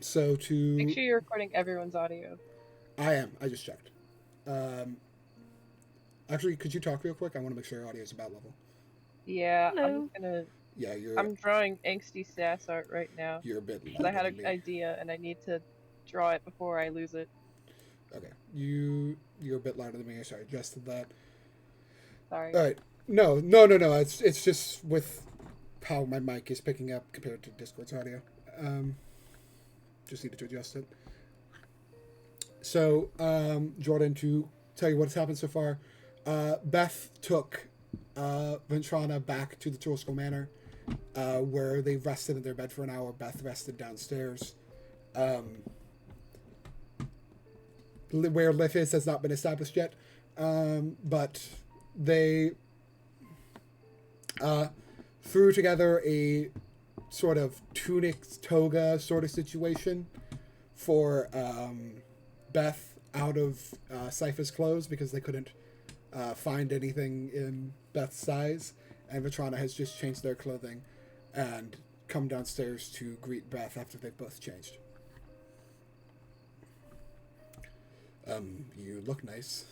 So Make to sure you're recording everyone's audio. I am. I just checked. Um, Actually, could you talk real quick? I want to make sure your audio is about level. Yeah, I'm Hello. just gonna. Yeah, I'm drawing angsty sass art right now you're a bit because I louder had than an me. idea and I need to draw it before I lose it. Okay, you're a bit louder than me. So I adjusted that. Sorry. All right. No. It's just with how my mic is picking up compared to Discord's audio. Um, just needed to adjust it. So, Jordan, to tell you what's happened so far, Beth took Ventrana back to the Torsko Manor, where they rested in their bed for an hour. Beth rested downstairs. Um, where Liv is has not been established yet, but they uh, threw together a sort of tunic toga sort of situation for Beth out of Cypher's clothes because they couldn't find anything in Beth's size, and Vitrana has just changed their clothing and come downstairs to greet Beth after they've both changed. You look nice.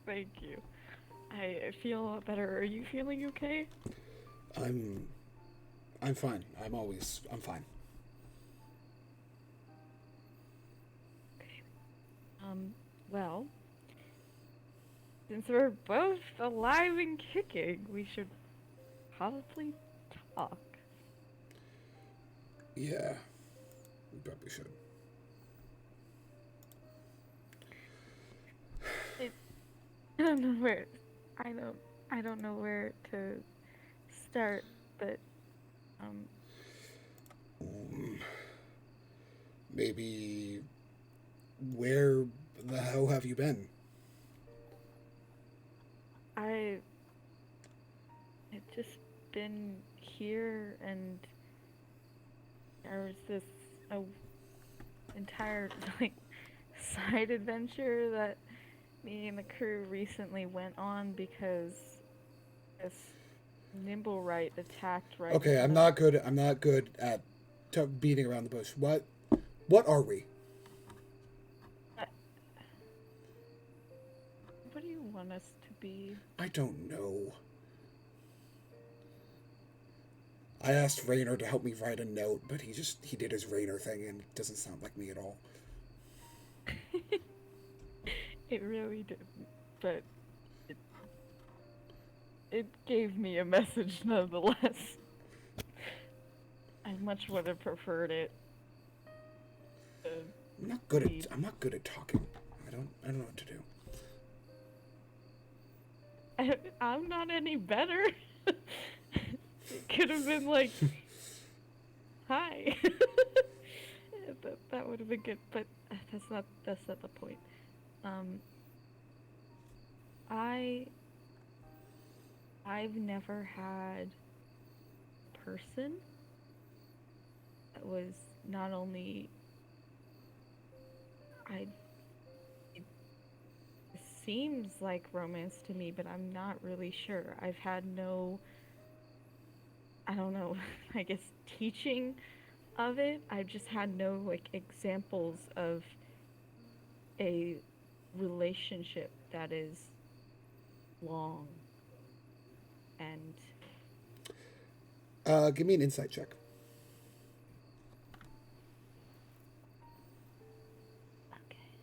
Thank you. I feel a lot better. Are you feeling okay? I'm I'm fine. I'm fine. Okay. Well, since we're both alive and kicking, we should probably talk. Yeah, we probably should. It, I don't know where. I don't. I don't know where to start, but um, Um, Maybe where the hell have you been? I I've just been here, and there was this a entire like side adventure that me and the crew recently went on because this nimble right attacked right in Okay, front of us. I'm not good at beating around the bush. What are we? Uh, What do you want us to be? I don't know. I asked Raynor to help me write a note, but he did his Raynor thing and it doesn't sound like me at all. It really did, but it, it gave me a message nonetheless. I much would have preferred it to read. I'm not good at talking. I don't know what to do. I'm not any better. It could have been like, hi. That would have been good, but that's not the point. Um, I I've never had a person that was not only I it seems like romance to me, but I'm not really sure. I've had no, I don't know, I guess teaching of it. I've just had no like examples of a relationship that is long and Give me an insight check. okay.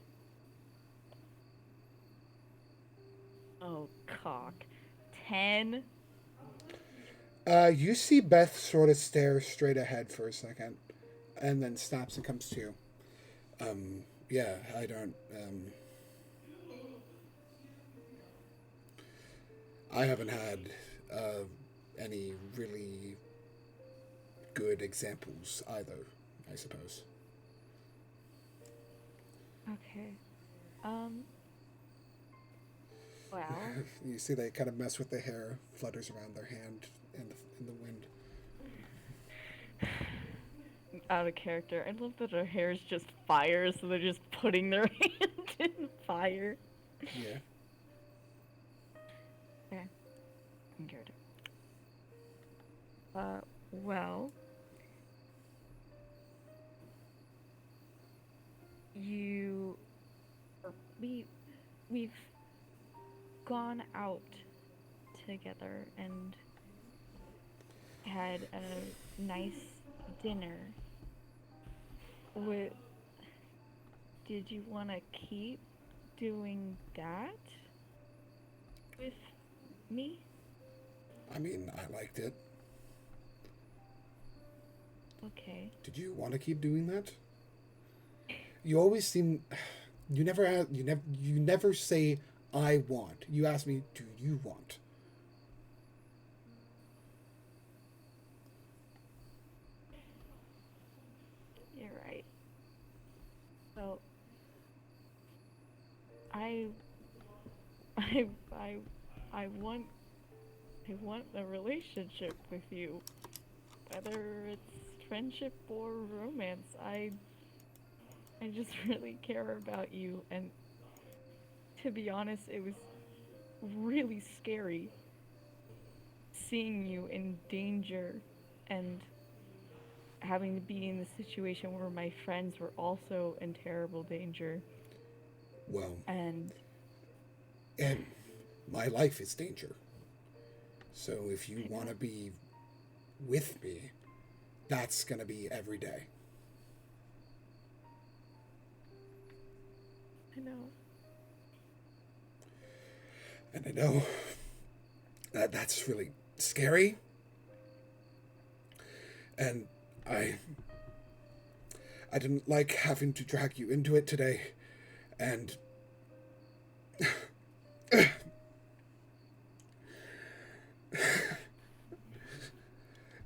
Oh, cock. 10. You see Beth sort of stare straight ahead for a second, and then stops and comes to you. Yeah, I don't. I haven't had uh, any really good examples either. I suppose. Okay. Um, well, You see, they kind of mess with the hair, flutters around their hand in the wind. out of character. I love that her hair is just fire, so they're just putting their hand in fire. Yeah. Okay, I'm good. Well, you, or we've gone out together and had a nice dinner. What, did you want to keep doing that with me? I mean, I liked it. Okay. Did you want to keep doing that? You always seem. You never say I want. You ask me, do you want? You're right. So I I I I want a relationship with you, whether it's friendship or romance. I just really care about you, and to be honest, it was really scary seeing you in danger and having to be in the situation where my friends were also in terrible danger. Well, And and my life is danger. So if you want to be with me, that's going to be every day. I know. And I know that that's really scary. And I I didn't like having to drag you into it today. And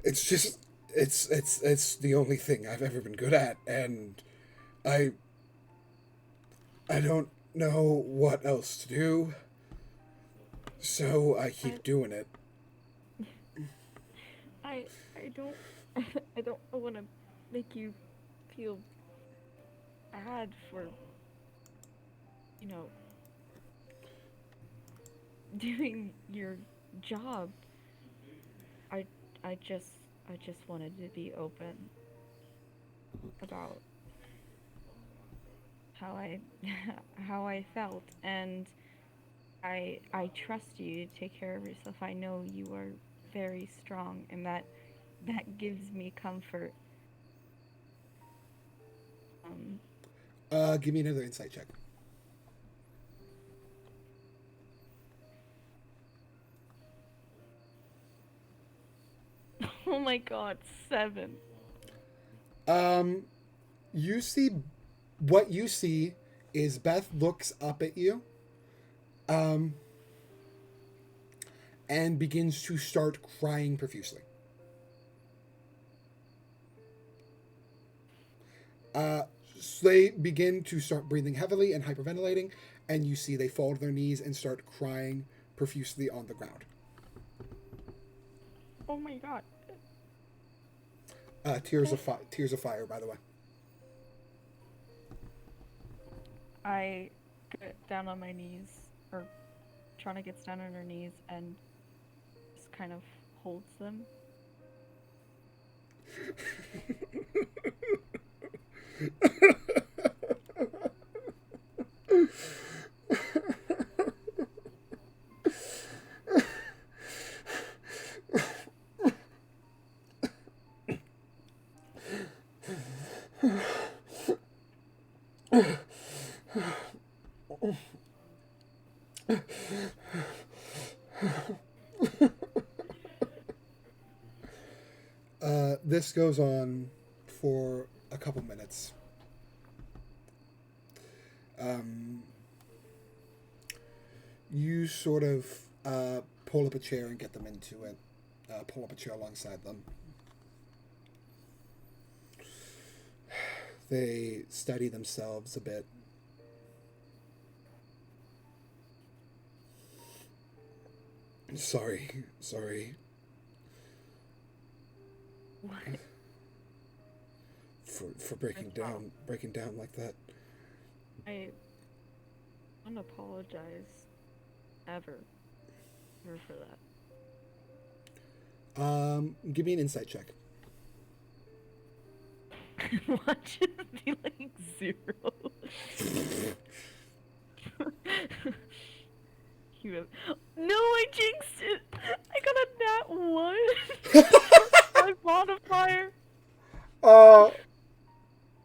it's just it's the only thing I've ever been good at, and I I don't know what else to do. So I I keep doing it. I don't I don't want to make you feel bad for, you know, doing your job. I I just I just wanted to be open about how I how I felt, and I trust you to take care of yourself. I know you are very strong, and that gives me comfort. Um Give me another insight check. oh my god, 7. Um, you see, what you see is Beth looks up at you, um, and begins to start crying profusely. Uh, so they begin to start breathing heavily and hyperventilating, and you see they fall to their knees and start crying profusely on the ground. Oh my god. Tears of fire, by the way. I get down on my knees, or trying to get down on her knees, and just kind of holds them. This goes on for a couple minutes. Um, you sort of pull up a chair and get them into it. Pull up a chair alongside them. They steady themselves a bit. Sorry. What? For breaking down like that. I don't apologize ever for that. Give me an insight check. Watch it be like 0. He was, no, I jinxed it! I got a nat 1! My modifier! Uh,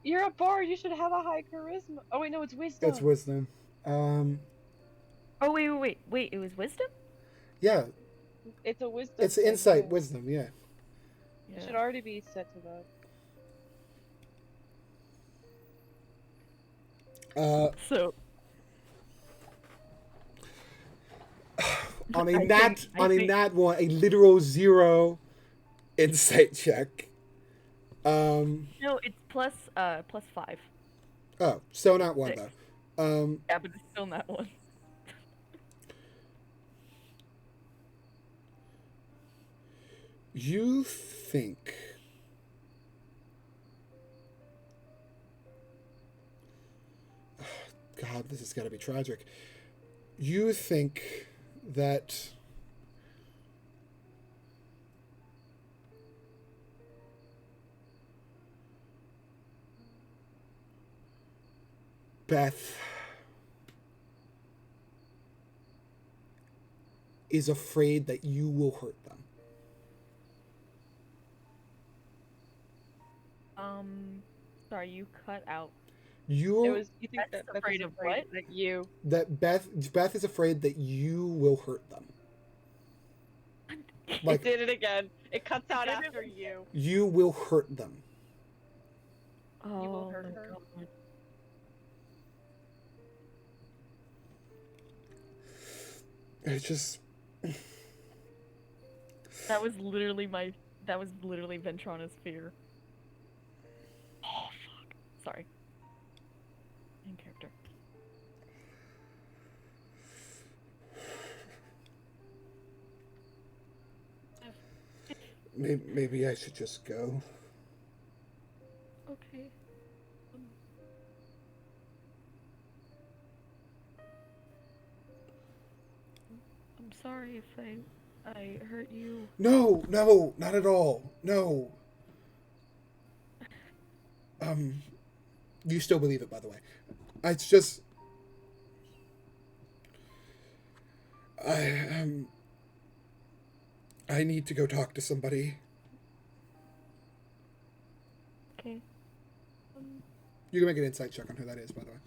You're a bard. You should have a high charisma. Oh wait, no, it's wisdom. it's wisdom. Oh, wait, it was wisdom? Yeah, It's a wisdom. it's thing, insight, yeah. wisdom, yeah. It should already be set to that. So On a I nat think- nat 1, a literal 0 insight check. No, it's plus 5. Oh, still not 1 6. though. Yeah, but it's still not 1. You think God, this has got to be tragic. You think that Beth is afraid that you will hurt them. Sorry, you cut out. You You think Beth's that afraid is of what? that you. that Beth is afraid that you will hurt them. Like, It did it again. It cuts out Did it after you. you will hurt them. Oh, will hurt my her? God. It's just That was literally Ventrana's fear. Oh, fuck. Sorry. In character. maybe I should just go. Okay. I'm sorry if I hurt you. No, not at all. No. You still believe it, by the way. It's just I need to go talk to somebody. Okay. You can make an insight check on who that is, by the way.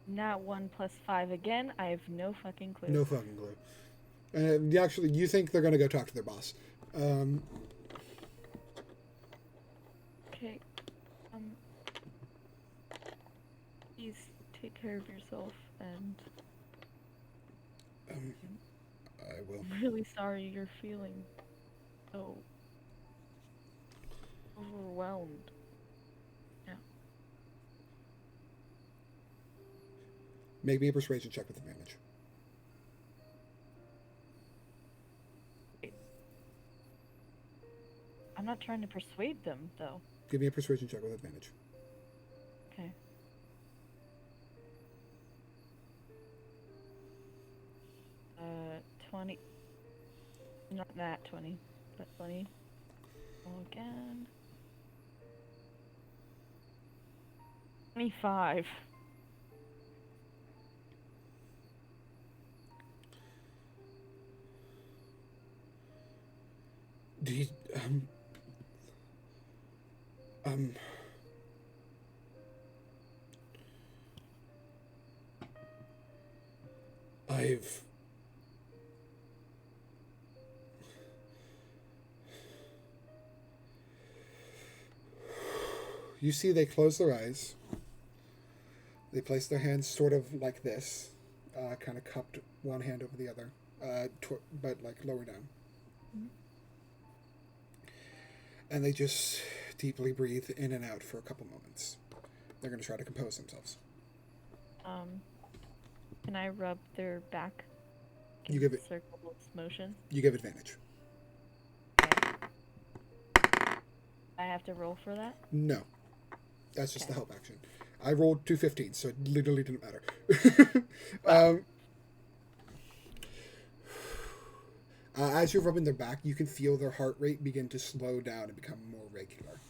Not 1 plus 5 again. I have no fucking clue. No fucking clue. And actually, you think they're going to go talk to their boss. Okay. Please take care of yourself, and I will. I'm really sorry you're feeling so overwhelmed. Yeah. Make me a persuasion check with advantage. I'm not trying to persuade them, though. Give me a persuasion check with advantage. Okay. Uh, 20. Not that 20, but 20. Roll again. 25. Do you, I've you see they close their eyes. They place their hands sort of like this, kind of cupped, one hand over the other, but like lower down. Mm-hmm. And they just deeply breathe in and out for a couple moments. They're going to try to compose themselves. Can I rub their back? You give it. Circle motion. You give advantage. Okay. I have to roll for that? No. That's just Okay. the help action. I rolled 2 15s, so it literally didn't matter. As you're rubbing their back, you can feel their heart rate begin to slow down and become more regular.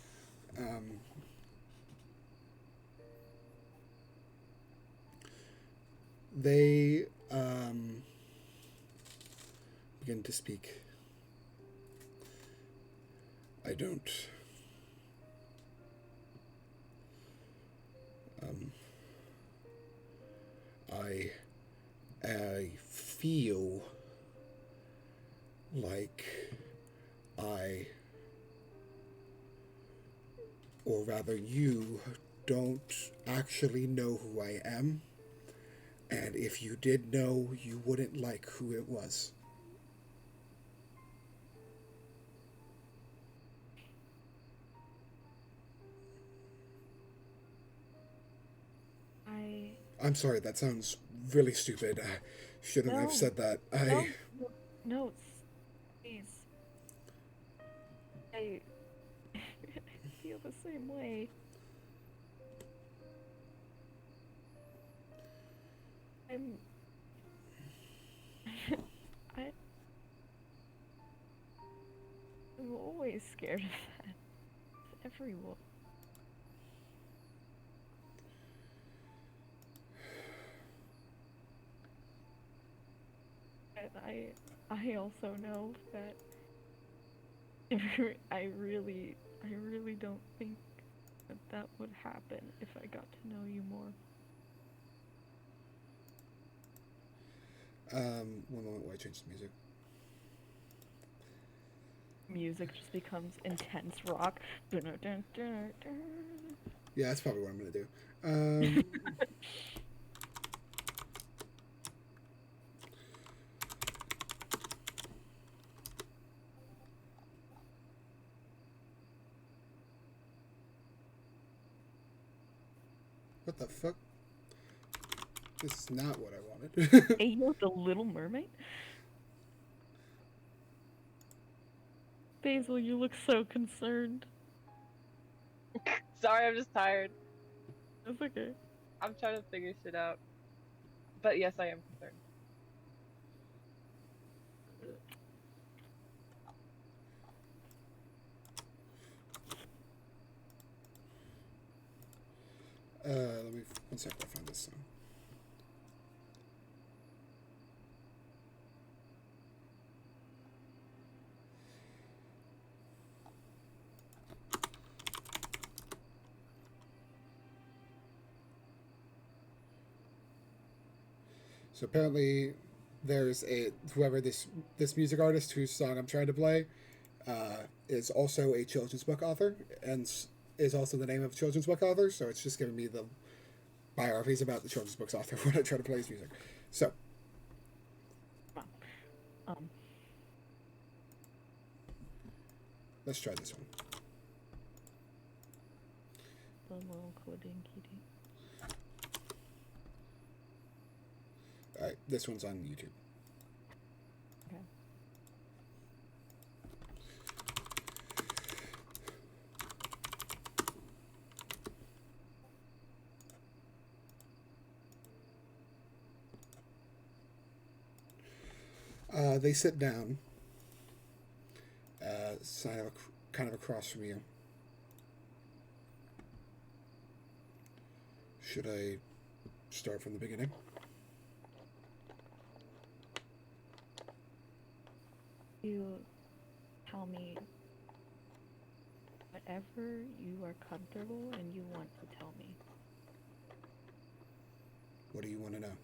They begin to speak. I don't. I feel like I, or rather you, don't actually know who I am. And if you did know, you wouldn't like who it was. I'm sorry, that sounds really stupid. I shouldn't have said that. No, please. I feel the same way. I'm I I'm always scared of that. Everyone. And I also know that I really don't think that that would happen if I got to know you more. One moment while I change the music. Music just becomes intense rock. Yeah, that's probably what I'm gonna do. What the fuck? This is not what I wanted. Hey, you know the Little Mermaid? Basil, you look so concerned. Sorry, I'm just tired. That's okay. I'm trying to figure shit out. But yes, I am concerned. Let me, one second, I find this song. So apparently, there's whoever this music artist whose song I'm trying to play is also a children's book author and is also the name of a children's book author. So it's just giving me the biographies about the children's books author when I try to play his music. So, let's try this one. All right, this one's on YouTube. They sit down, kind of across from you. Should I start from the beginning? You tell me whatever you are comfortable and you want to tell me. What do you want to know?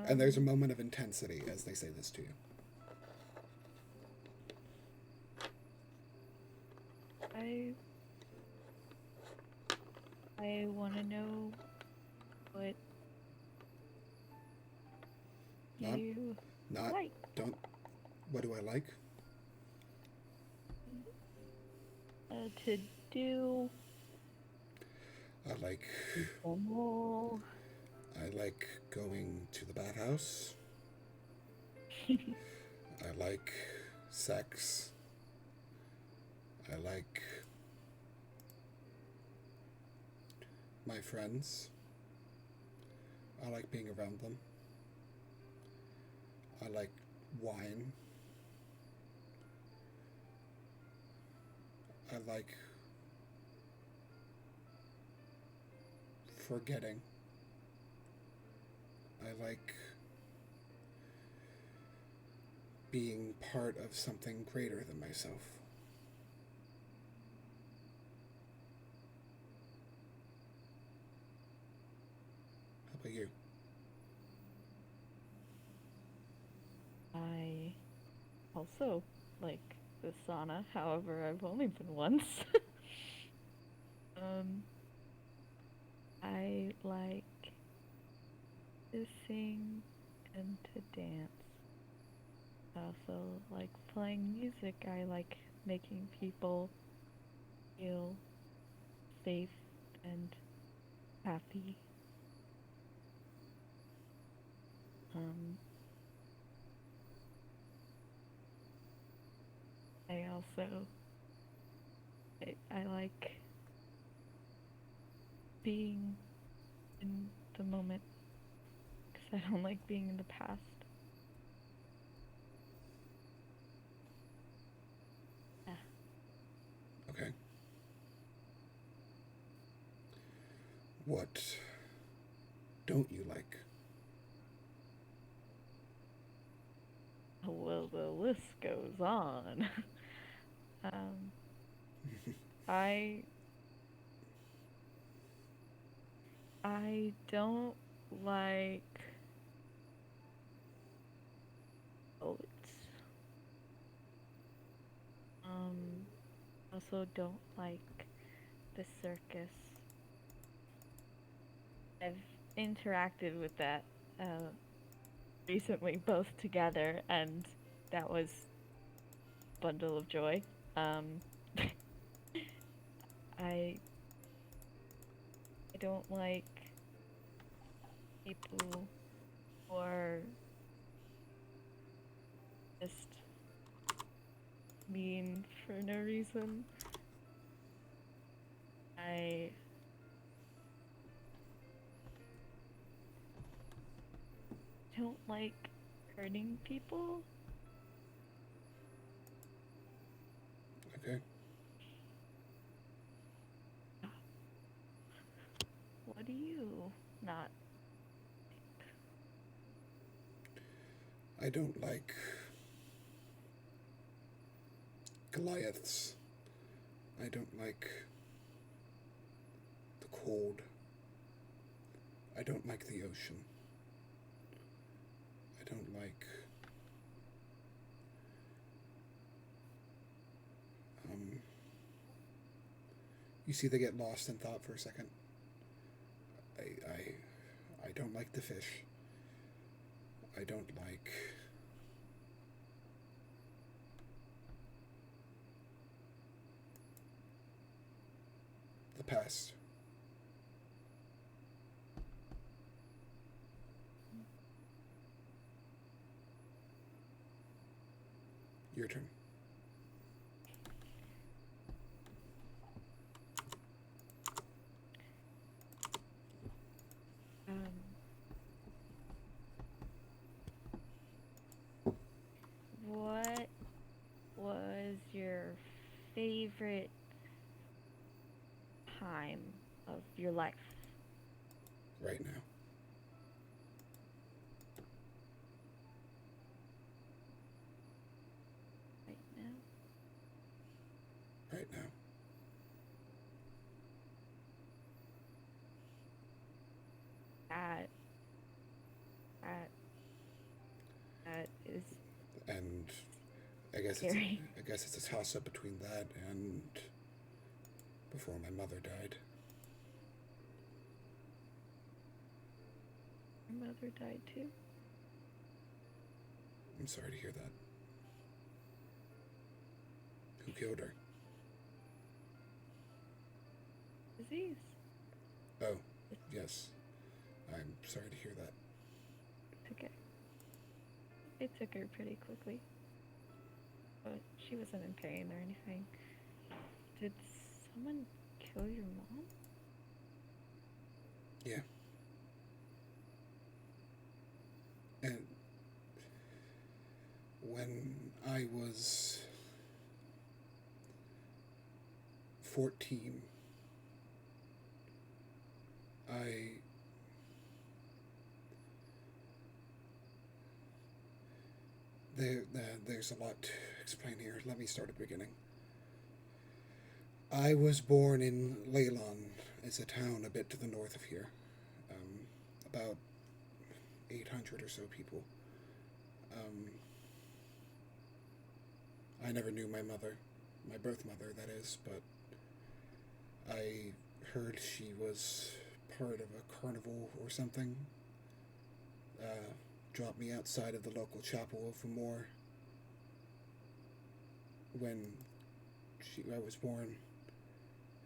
And there's a moment of intensity as they say this to you. I want to know what you like. What do I like? To do. I like going to the bathhouse. I like sex. I like my friends. I like being around them. I like wine. I like forgetting. I like being part of something greater than myself. How about you? I also like the sauna, however, I've only been once. um, I like to sing and to dance. I also like playing music. I like making people feel safe and happy. Um, I also I like being in the moment because I don't like being in the past. Yeah. Okay. What don't you like? Well, the list goes on. um, I I don't like oats. Um, also don't like the circus. I've interacted with that recently, both together, and that was a bundle of joy. Um, I I don't like people who are just mean for no reason. I don't like hurting people. Okay. What do you not? I don't like Goliaths. I don't like the cold. I don't like the ocean. I don't like um you see they get lost in thought for a second. I don't like the fish. I don't like the past. Your turn. Um, what was your favorite time of your life? Right now. Right now? Right now. That that that is And I guess it's scary. I guess it's a toss up between that and before my mother died. Your mother died too. I'm sorry to hear that. Who killed her? Disease. Oh, yes. I'm sorry to hear that. Took it. It took her pretty quickly, but she wasn't in pain or anything. Did someone kill your mom? Yeah. And I was 14, I there's a lot to explain here. Let me start at the beginning. I was born in Leylon. It's a town a bit to the north of here. About 800 or so people. I never knew my mother, my birth mother, that is, but I heard she was part of a carnival or something. Dropped me outside of the local chapel of Moore when I was born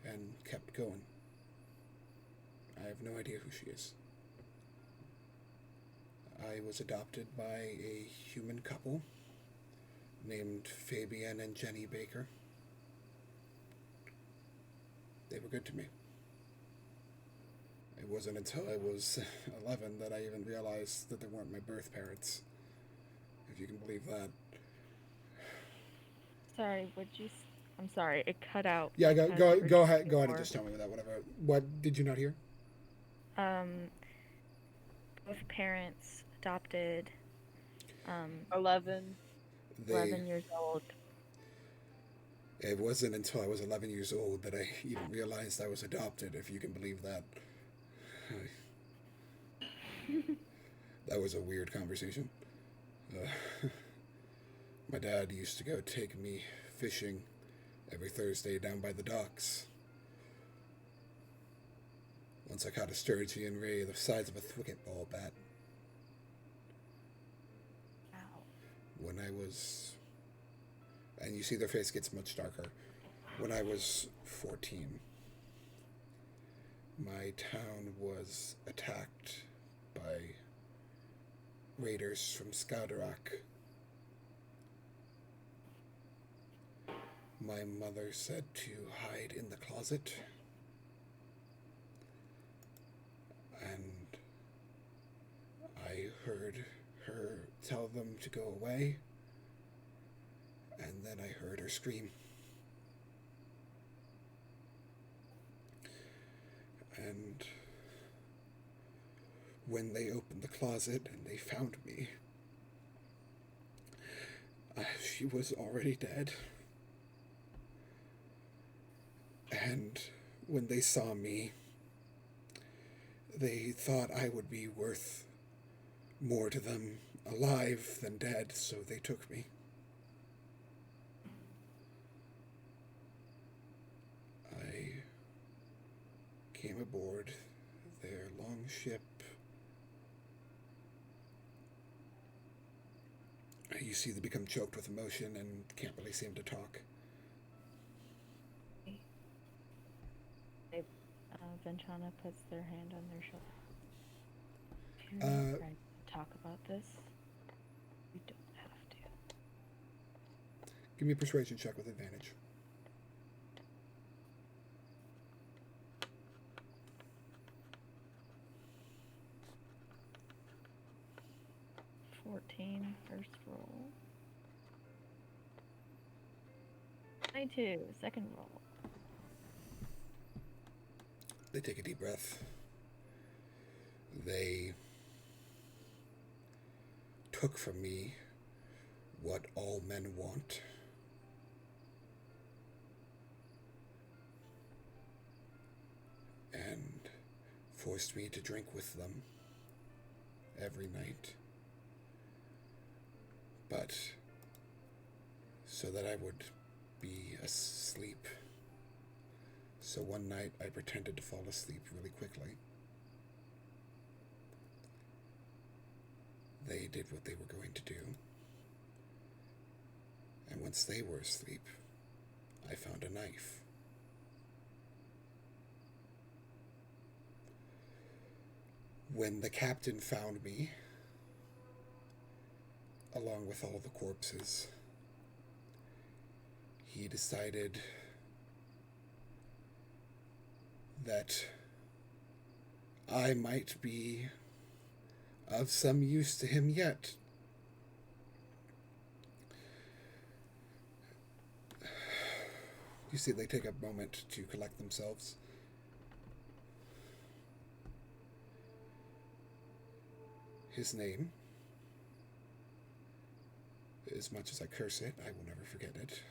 and kept going. I have no idea who she is. I was adopted by a human couple named Fabian and Jenny Baker. They were good to me. It wasn't until I was 11 that I even realized that they weren't my birth parents, if you can believe that. Sorry, I'm sorry, it cut out. Yeah, go ahead and before. just tell me that, whatever. What did you not hear? Both parents adopted. 11. 11 years old. It wasn't until I was 11 years old that I even realized I was adopted, if you can believe that. That was a weird conversation. My dad used to go take me fishing every Thursday down by the docks. Once I caught a sturgeon ray the size of a cricket ball bat. Wow. When I was... And you see their face gets much darker. When I was 14, my town was attacked by raiders from Skagerrak. My mother said to hide in the closet, and I heard her tell them to go away, and then I heard her scream. And when they opened the closet and they found me, she was already dead. And when they saw me, they thought I would be worth more to them alive than dead, so they took me. I came aboard their long ship. You see they become choked with emotion and can't really seem to talk. Ventrana puts their hand on their shoulder. If you're not ready to talk about this, you don't have to. Give me a persuasion check with advantage. 14, first roll. 22, second roll. They take a deep breath. They took from me what all men want. And forced me to drink with them every night. But so that I would be asleep. So one night I pretended to fall asleep really quickly. They did what they were going to do. And once they were asleep, I found a knife. When the captain found me, along with all the corpses, he decided that I might be of some use to him yet. You see they take a moment to collect themselves. His name, as much as I curse it, I will never forget it.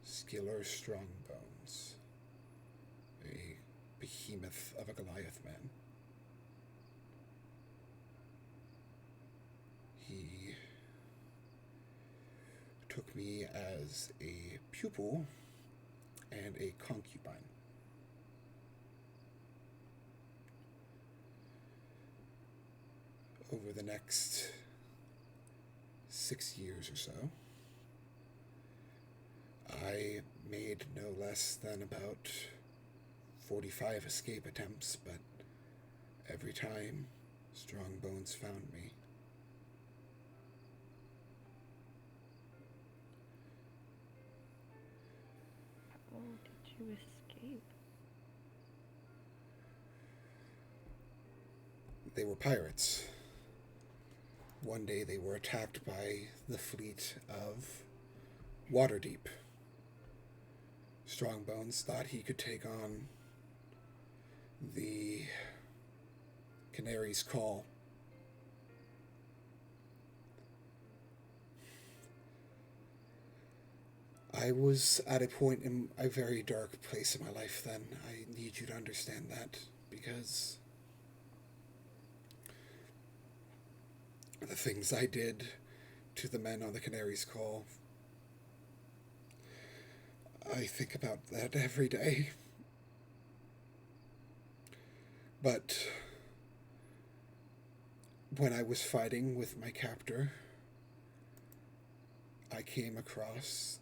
Skiller Strongbones. A behemoth of a Goliath man. He took me as a pupil and a concubine. Over the next 6 years or so, I made no less than about 45 escape attempts, but every time Strongbones found me. How did you escape? They were pirates. One day they were attacked by the fleet of Waterdeep. Strongbones thought he could take on the Canary's Call. I was at a point in a very dark place in my life then. I need you to understand that, because the things I did to the men on the Canary's Call, I think about that every day. But when I was fighting with my captor, I came across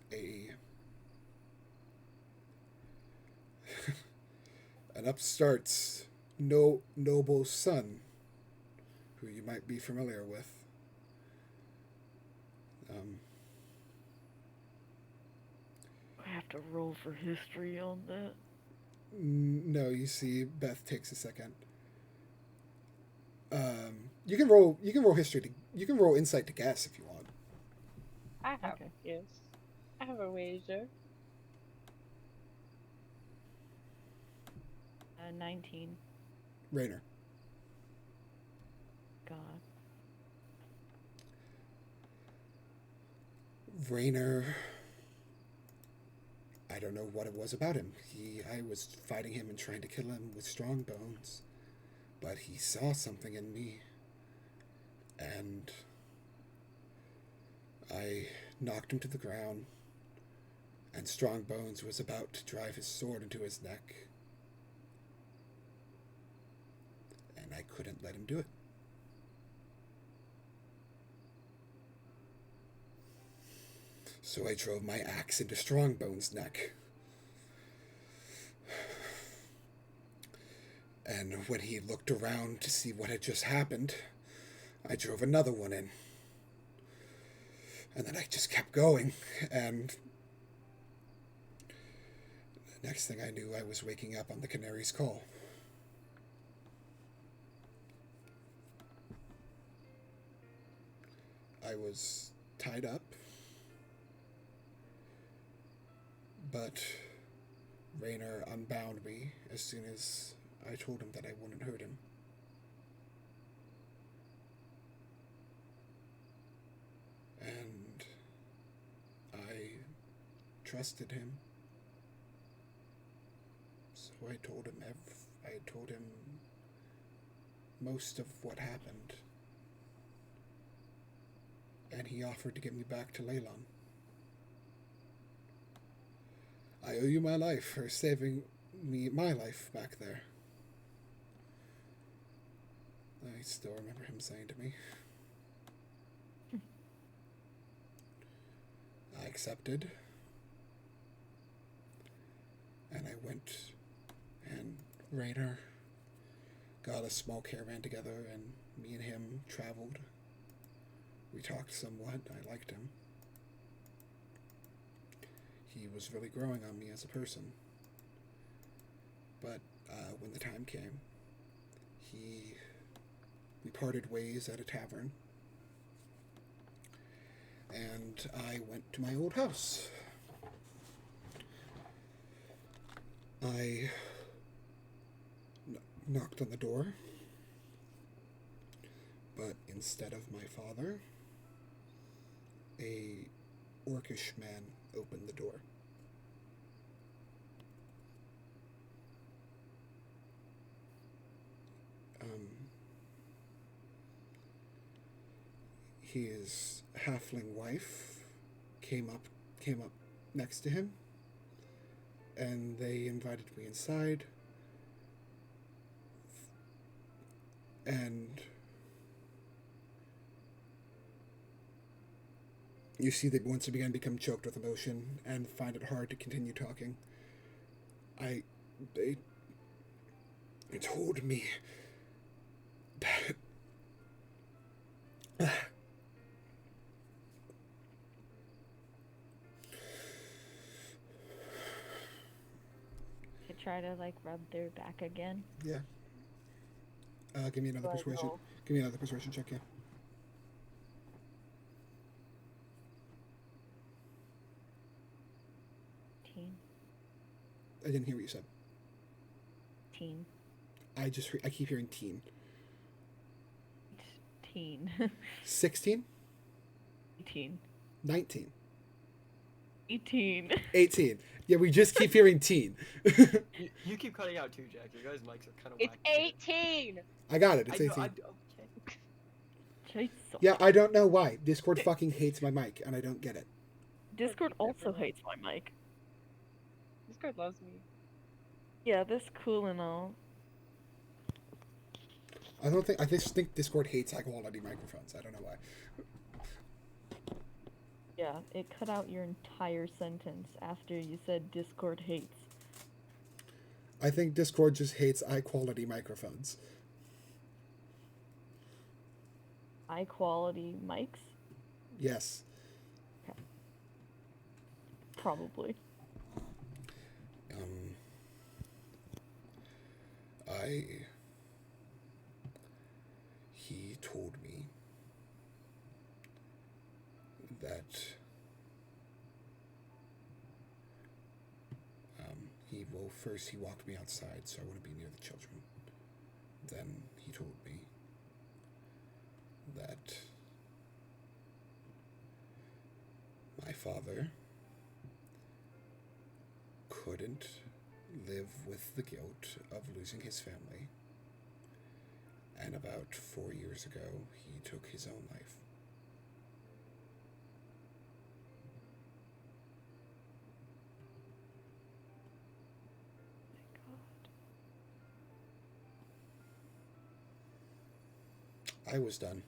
an upstart's noble son, who you might be familiar with. I have to roll for history on that. No, you see, Beth takes a second. You can roll. You can roll history. You can roll insight to guess if you want. I have Okay. yes. I have a wager. 19. Rainer. God. Rainer, I don't know what it was about him. I was fighting him and trying to kill him with Strongbones, but he saw something in me, and I knocked him to the ground, and Strongbones was about to drive his sword into his neck, and I couldn't let him do it. So I drove my axe into Strongbones' neck. And when he looked around to see what had just happened, I drove another one in. And then I just kept going, and the next thing I knew, I was waking up on the Canary's Call. I was tied up, but Rainer unbound me as soon as I told him that I wouldn't hurt him. And I trusted him. So I told him most of what happened. And he offered to get me back to Leylon. I owe you my life for saving me my life back there. I still remember him saying to me. I accepted. And I went, and Rainer got a small caravan together, and me and him traveled. We talked somewhat. I liked him. He was really growing on me as a person. But when the time came, we parted ways at a tavern. And I went to my old house. I knocked on the door, but instead of my father, a orcish man opened the door. His halfling wife came up next to him, and they invited me inside. And you see that once again become choked with emotion and find it hard to continue talking. They told me that To try to like rub their back again. yeah. Give me another persuasion. No. Give me another persuasion check, yeah. Teen. I didn't hear what you said. Teen. I keep hearing teen. Teen. 16? 18. 19. 18. 18. Yeah, we just keep hearing teen. You keep cutting out too, Jack. Your guys' mics are kind of It's whack. 18. I got it. It's I 18. know, okay. Jesus. Yeah, I don't know why. Discord fucking hates my mic, and I don't get it. Discord also hates my mic. Discord loves me. Yeah, that's cool and all. I just think Discord hates high quality microphones. I don't know why. Yeah, it cut out your entire sentence after you said Discord hates. I think Discord just hates high quality microphones. High quality mics? Yes. Probably. He told me that first he walked me outside so I wouldn't be near the children. Then he told me that my father couldn't live with the guilt of losing his family, and about 4 years ago he took his own life. I was done.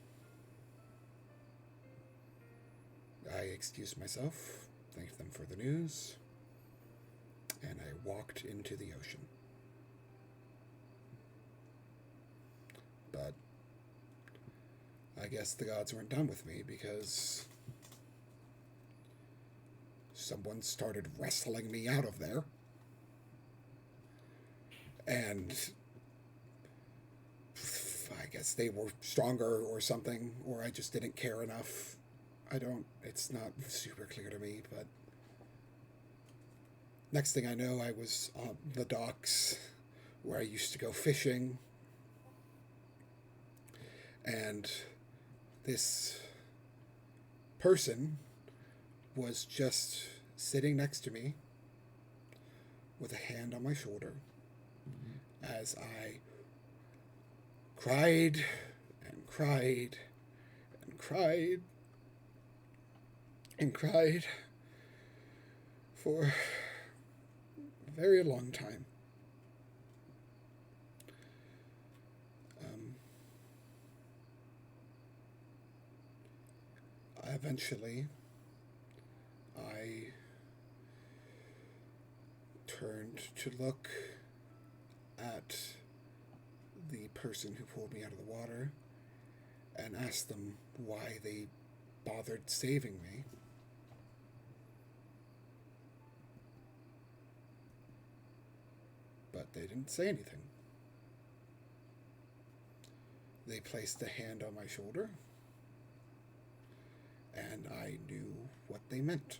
I excused myself, thanked them for the news, and I walked into the ocean. But I guess the gods weren't done with me because someone started wrestling me out of there. And I guess they were stronger or something, or I just didn't care enough. It's not super clear to me, but next thing I know, I was on the docks where I used to go fishing, and this person was just sitting next to me with a hand on my shoulder as I cried and cried and cried and cried for a very long time. Eventually, I turned to look at the person who pulled me out of the water and asked them why they bothered saving me. But they didn't say anything. They placed a hand on my shoulder, and I knew what they meant.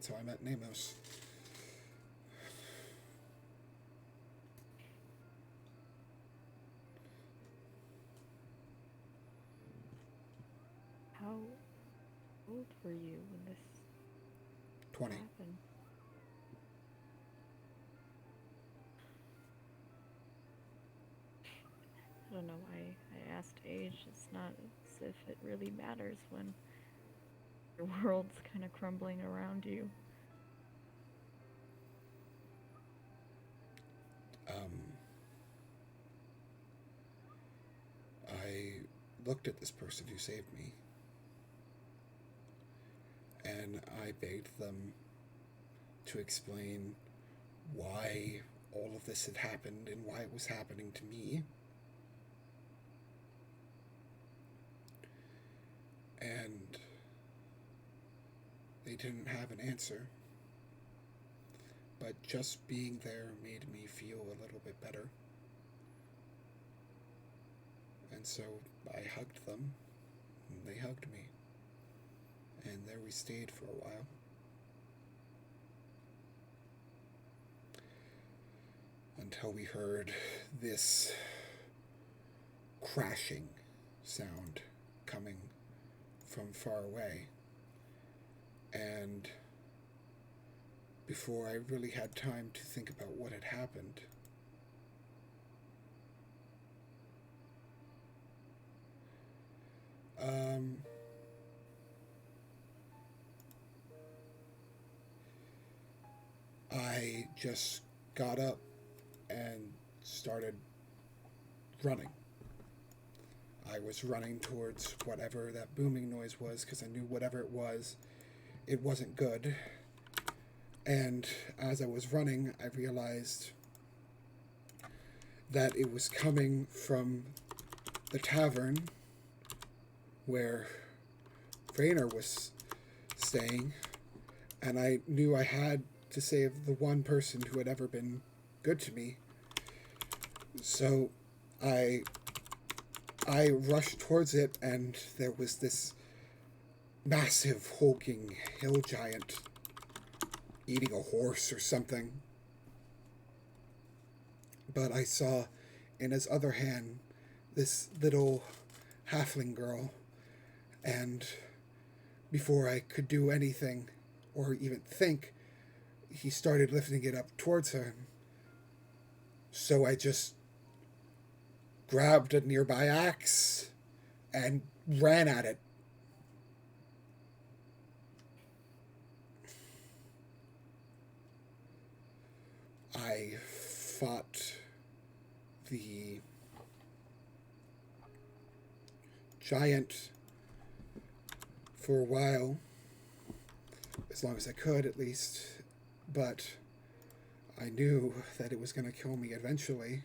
That's how I met Namos. How old were you when this 20. happened? I don't know why I asked age. It's not as if it really matters when your world's kind of crumbling around you. I looked at this person who saved me, and I begged them to explain why all of this had happened and why it was happening to me. And they didn't have an answer. But just being there made me feel a little bit better. And so I hugged them, and they hugged me. And there we stayed for a while. Until we heard this crashing sound coming from far away. And before I really had time to think about what had happened, I just got up and started running. I was running towards whatever that booming noise was, because I knew whatever it wasn't good. And as I was running, I realized that it was coming from the tavern where Rainer was staying, and I knew I had to save the one person who had ever been good to me. So I rushed towards it, and there was this massive, hulking hill giant eating a horse or something. But I saw in his other hand this little halfling girl, and before I could do anything or even think, he started lifting it up towards him. So I just grabbed a nearby axe and ran at it. I fought the giant for a while, as long as I could at least, but I knew that it was going to kill me eventually,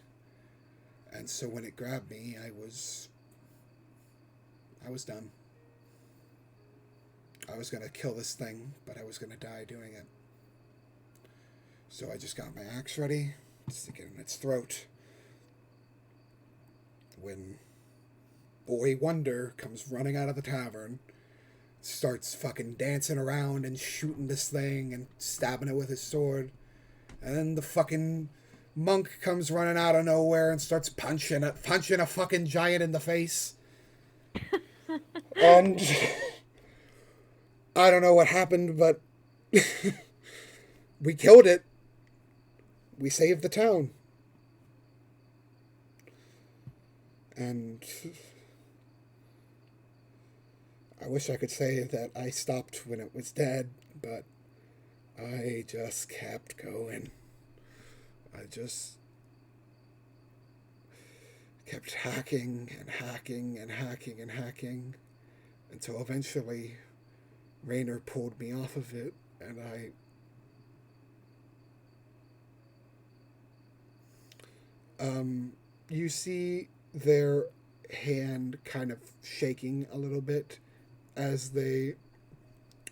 and so when it grabbed me, I was done. I was going to kill this thing, but I was going to die doing it. So I just got my axe ready, stick it in its throat, when Boy Wonder comes running out of the tavern, starts fucking dancing around and shooting this thing and stabbing it with his sword. And then the fucking monk comes running out of nowhere and starts punching a fucking giant in the face. And I don't know what happened, but we killed it. We saved the town. And I wish I could say that I stopped when it was dead, but I just kept going. I just kept hacking and hacking and hacking and hacking until eventually Rainer pulled me off of it, and you see their hand kind of shaking a little bit as they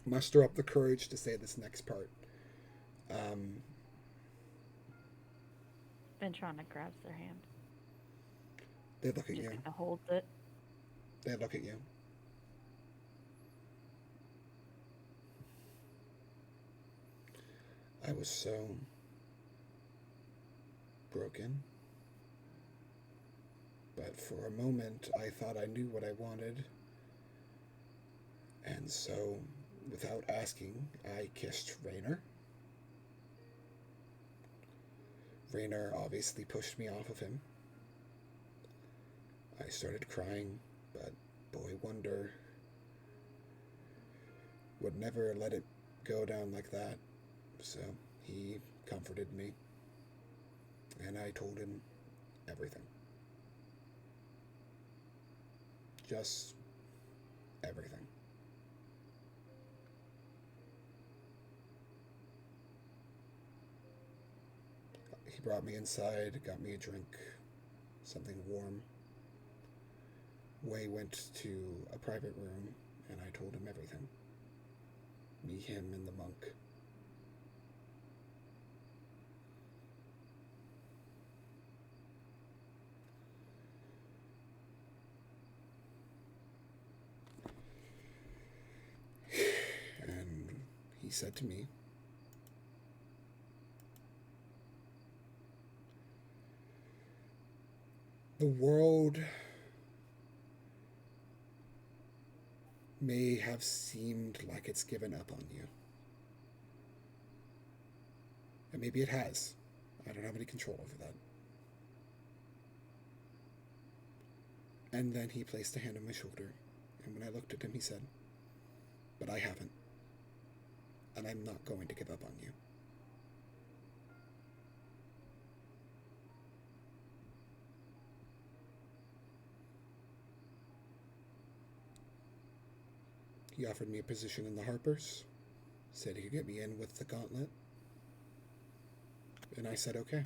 muster up the courage to say this next part. Ventrona grabs their hand. They look at Just you. kind of holds it. They look at you. I was so broken. But for a moment, I thought I knew what I wanted. And so, without asking, I kissed Raynor. Raynor obviously pushed me off of him. I started crying, but Boy Wonder would never let it go down like that. So he comforted me, and I told him everything. Just everything. He brought me inside, got me a drink, something warm. Way went to a private room, and I told him everything. Me, him, and the monk. And he said to me, the world may have seemed like it's given up on you. And maybe it has. I don't have any control over that. And then he placed a hand on my shoulder, and when I looked at him, he said, but I haven't. And I'm not going to give up on you. He offered me a position in the Harpers, said he could get me in with the Gauntlet, and I said okay.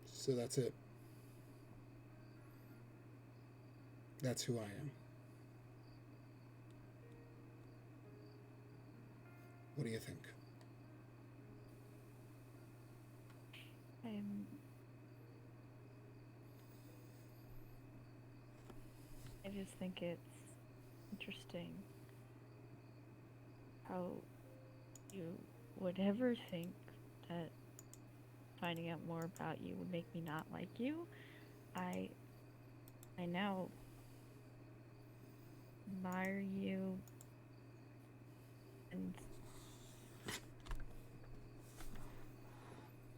So that's it. That's who I am. What do you think? I just think it's interesting how you would ever think that finding out more about you would make me not like you. I now admire you, and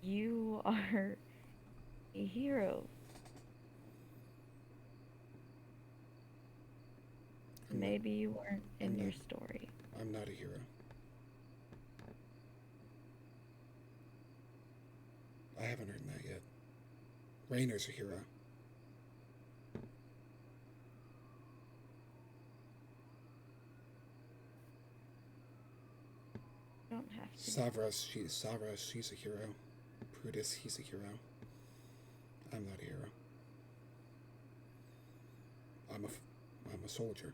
you are a hero. Maybe you weren't in your story. I'm not a hero. I haven't earned that yet. Raynor's a hero. You don't have to. Savras, she's a hero. Brutus, he's a hero. I'm not a hero. I'm a soldier.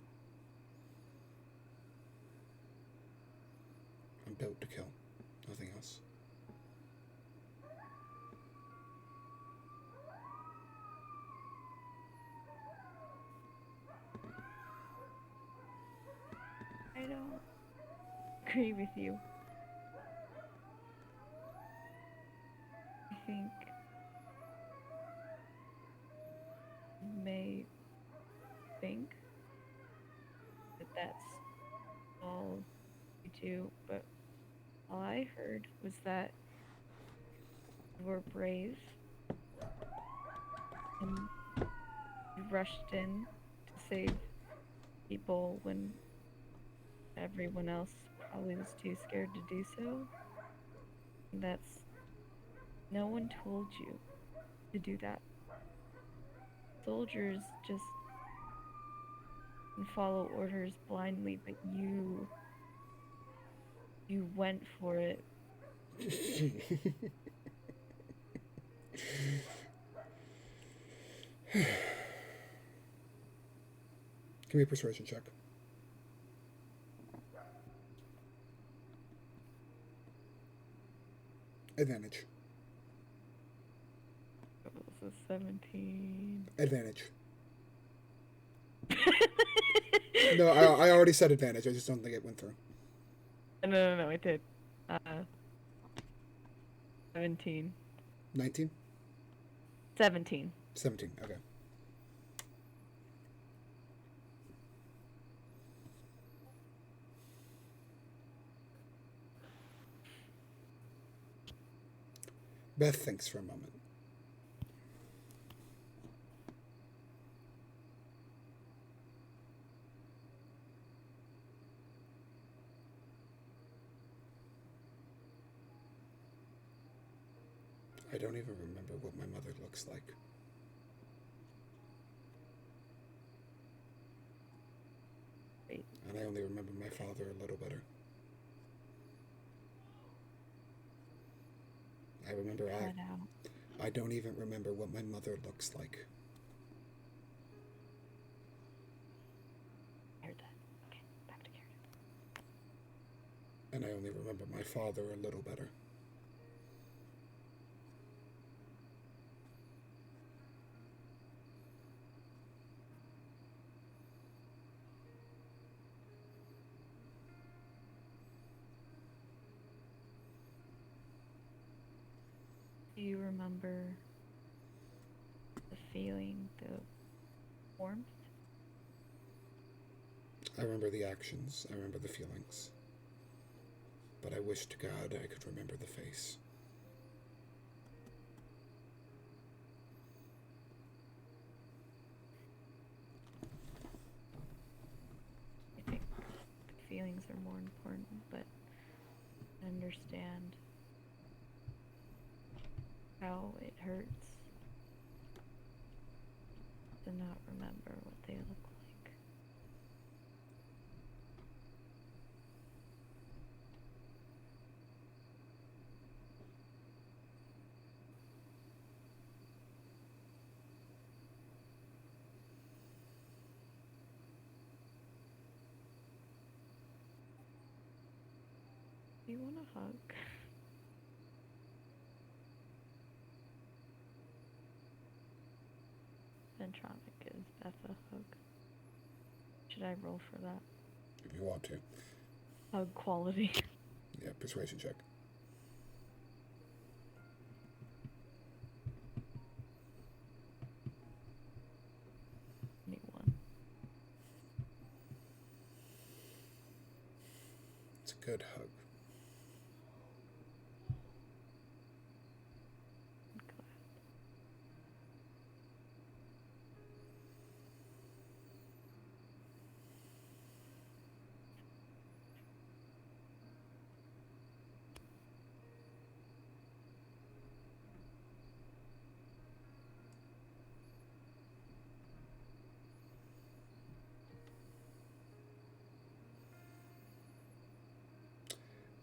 I'm built to kill. Nothing else. I don't agree with you. I think you may think that that's all you do, but all I heard was that you were brave and you rushed in to save people when everyone else probably was too scared to do so. And that's... no one told you to do that. Soldiers just follow orders blindly, but you went for it. Give me a persuasion check. Advantage. 17. Advantage. No, I already said advantage. I just don't think it went through. No, it did. 17. 19? 17. 17, okay. Beth thinks for a moment. I don't even remember what my mother looks like. Wait. And I only remember my father a little better. I remember I don't even remember what my mother looks like. Heard that. Okay, back to character. And I only remember my father a little better. Do you remember the feeling, the warmth? I remember the actions. I remember the feelings. But I wish to God I could remember the face. I think the feelings are more important, but I understand how it hurts to not remember what they look like. Do you want a hug? Ventronic gives Beth a hug. Should I roll for that? If you want to. Hug quality. Yeah, persuasion check. Anyone. It's a good hug. I'm glad.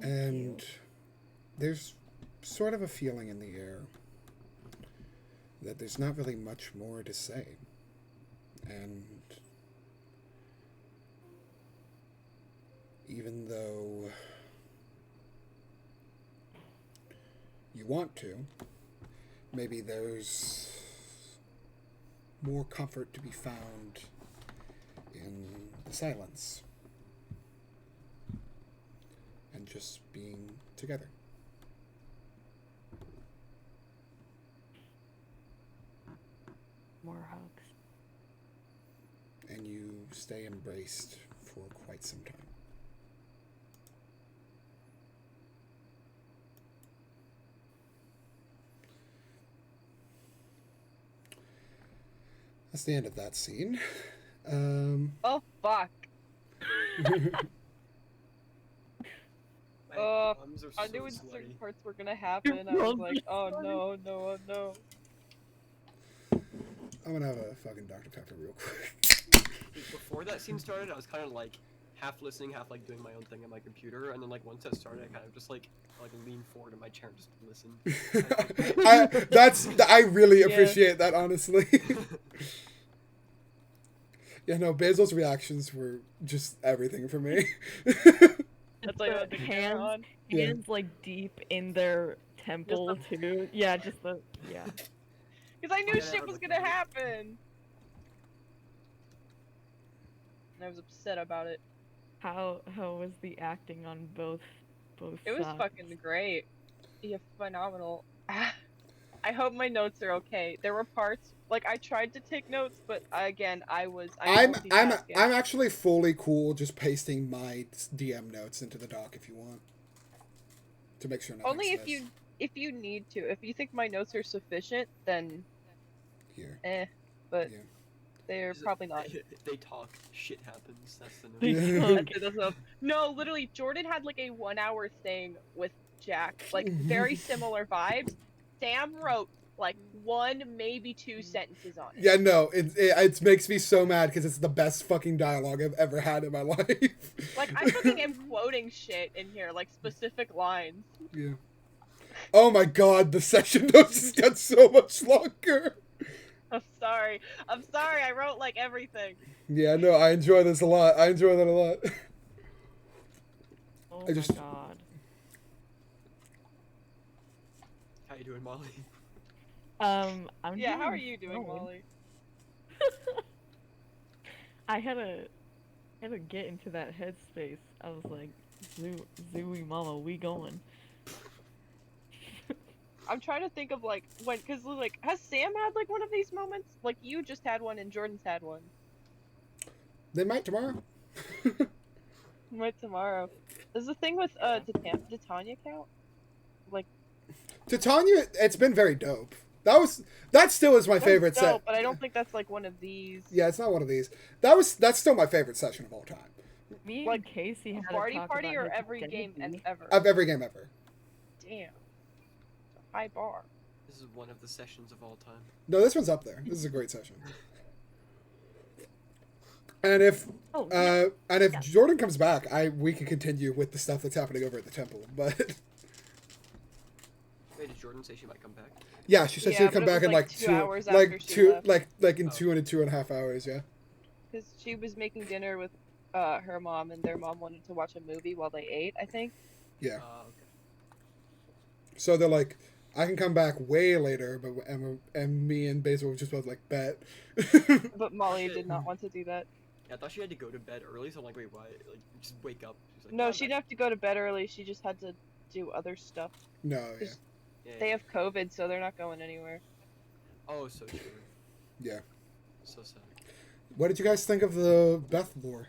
And there's sort of a feeling in the air that there's not really much more to say. And even though you want to, maybe there's more comfort to be found in the silence and just being together. More hugs. And you stay embraced for quite some time. That's the end of that scene. Oh, fuck. My Oh, arms are I so knew when sweaty. certain parts were gonna happen. I was like, oh no, no, oh no. I'm gonna have a fucking Dr. Pepper real quick. Before that scene started, I was kind of like half listening, half like doing my own thing on my computer, and then like once that started, I kind of just like lean forward in my chair and just listen. I really Yeah. appreciate that, honestly. Yeah, no, Basil's reactions were just everything for me. That's why I had the camera on. Hands like deep in their temple too. Yeah, just the Because I knew Yeah, shit I was looked gonna at it. happen. And I was upset about it. How was the acting on both It was sides? fucking great. Yeah, phenomenal. I hope my notes are okay. There were parts like I tried to take notes, but again, I'm I'm multitasking. actually fully cool just pasting my DM notes into the doc if you want to make sure nothing's Only missed. if you need to. If you think my notes are sufficient, then Here. but Yeah. they're probably not. They talk, shit happens. That's the They note. talk. That's enough. No, literally, Jordan had like a 1 hour thing with Jack, like very similar vibes. Sam wrote like 1, maybe 2 sentences on it. Yeah, no, it makes me so mad because it's the best fucking dialogue I've ever had in my life. Like I fucking am quoting shit in here, like specific lines. Yeah. Oh my god, the session notes just got so much longer. I'm sorry. I'm sorry. I wrote like everything. Yeah, no, I enjoy this a lot. I enjoy that a lot. Oh I just- my god. How you doing, Molly? I'm Yeah, doing how are you doing, fine. Molly? I had to get into that headspace. I was like, Zooey mama, we going. I'm trying to think of like when, cause like, has Sam had like one of these moments? Like you just had one and Jordan's had one. They might tomorrow. What tomorrow? Does the thing with did Tanya count? Like Titania, it's been very dope. That still is my that was favorite dope, set. but I don't think that's like one of these. Yeah, it's not one of these. That's still my favorite session of all time. Me Like, and Casey had Party a talk party about or his every game identity. ever. Of every game ever. Damn. It's a high bar. This is one of the sessions of all time. No, this one's up there. This is a great session. And if Oh, yeah. Yeah. Jordan comes back, we can continue with the stuff that's happening over at the temple. But Wait, did Jordan say she might come back? yeah, she said Yeah, she'd come but it back was in like like 2 hours after she left. like in Oh. 2.5 hours. Yeah. Because she was making dinner with her mom, and their mom wanted to watch a movie while they ate, I think. Yeah. Okay. So they're like, I can come back way later, but and me and Basil were just both like, bet. But Molly did not want to do that. Yeah, I thought she had to go to bed early, so I'm like, wait, why? Like, just wake up. She's like, No, "I'm she didn't back." have to go to bed early. She just had to do other stuff. No, yeah. Yeah, They yeah. have COVID, so they're not going anywhere. Oh, so true. Yeah. So sad. What did you guys think of the Beth lore?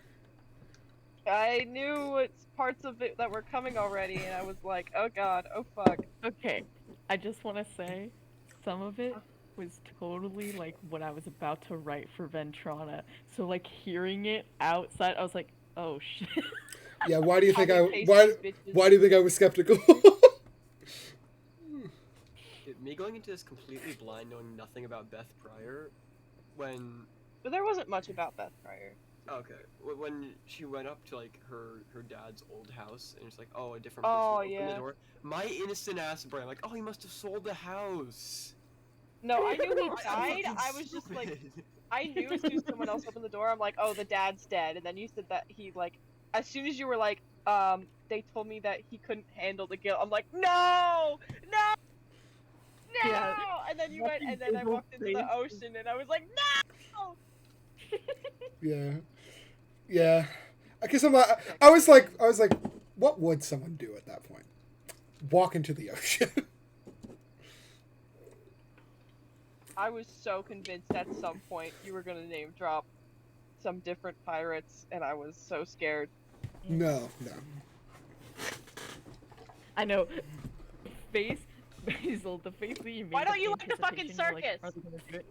I knew it's parts of it that were coming already, and I was like, oh god, oh fuck. Okay, I just want to say, some of it was totally like what I was about to write for Ventrana. So like hearing it outside, I was like, oh shit. Yeah, why do you think Copy why paste these bitches. why do you think I was skeptical? Dude, me going into this completely blind, knowing nothing about Beth prior, when But there wasn't much about Beth prior. okay, when she went up to like her dad's old house, and it's like, oh, a different person Oh, opened yeah. the door. My innocent ass brain, like, oh, he must have sold the house. No, I knew he I'm died. fucking I was just like, stupid. I knew as soon as someone else opened the door, I'm like, oh, the dad's dead. And then you said that he, like, as soon as you were like, they told me that he couldn't handle the guilt. I'm like, no! No! No! Yeah. And then you went, and then I walked into the ocean, and I was like, no! Yeah. Yeah. I guess I was like, what would someone do at that point? Walk into the ocean. I was so convinced at some point you were gonna name drop some different pirates, and I was so scared. No. I know. Basil, the face that you made. Why don't of you like the fucking anticipation, you're like, circus? are they gonna do it?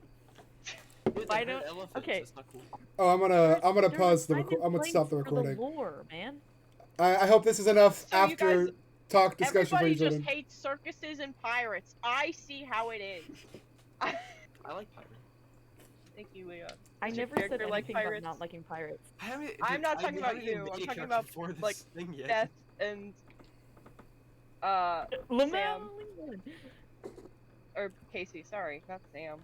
Yeah, I they don't- had elephants, okay. That's not cool. Oh, I'm gonna There's pause the time record. and I'm gonna place stop the for recording. The lore, man. I hope this is enough So you after guys- talk discussion for Everybody you, just Jordan. hates circuses and pirates. I see how it is. I like pirates. Thank you, Leon. I Does your never said character anything like about pirates? not liking pirates. I'm not talking about you, I'm talking about, like, Beth and Lamel, Sam. Or Casey, sorry, not Sam.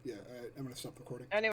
Yeah, I'm gonna stop recording. Anyway.